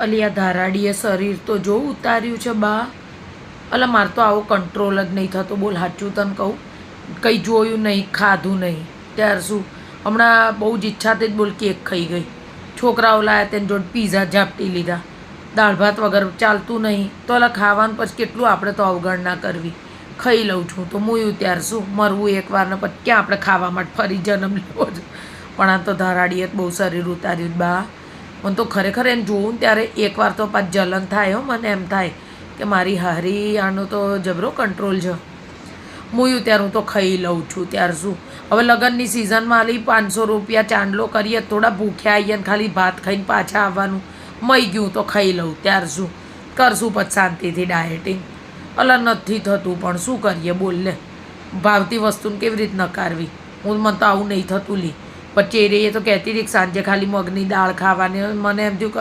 અલી આ ધારાડીએ શરીર તો જો ઉતાર્યું છે બા. અલા મારે તો આવો કંટ્રોલ જ નહીં થતો, બોલ સાચું તને કહું. કંઈ જોયું નહીં, ખાધું નહીં, ત્યાર શું. હમણાં બહુ જ ઈચ્છાથી જ બોલ કેક ખાઈ ગઈ. છોકરાઓ લાયા તેને જોડે પીઝા ઝાપટી લીધા. દાળ ભાત વગર ચાલતું નહીં, તો અલા ખાવાનું પછી કેટલું આપણે તો અવગણના કરવી. ખાઈ લઉં છું તો મૂયું ત્યાર શું, મરવું એકવાર ને પછી ક્યાં આપણે ખાવા માટે ફરી જન્મ લેવો છે. પણ આ તો ધારાડીએ બહુ શરીર ઉતાર્યું જ બા. મને તો ખરેખર એને જોઉં ને ત્યારે એકવાર તો પાછ જલન થાય હો, મને એમ થાય કે મારી હારી આનો તો જબરો કંટ્રોલ છે. મૂયું ત્યારે હું તો ખાઈ લઉં છું ત્યાર શું. હવે લગ્નની સિઝનમાં આલી 500 રૂપિયા ચાંદલો કરીએ, થોડા ભૂખ્યા આવીએ ને ખાલી ભાત ખાઈને પાછા આવવાનું, મઈ ગયું તો ખાઈ લઉં ત્યાર શું. કરશું પછી શાંતિથી ડાયટિંગ. અલા નથી થતું પણ શું કરીએ બોલ લે. ભાવતી વસ્તુને કેવી રીત નકારવી. મને તો આવું નહીં થતું લી. પછી એ તો કહેતી હતી કે સાંજે ખાલી મગની દાળ ખાવાની. મને એમ થયું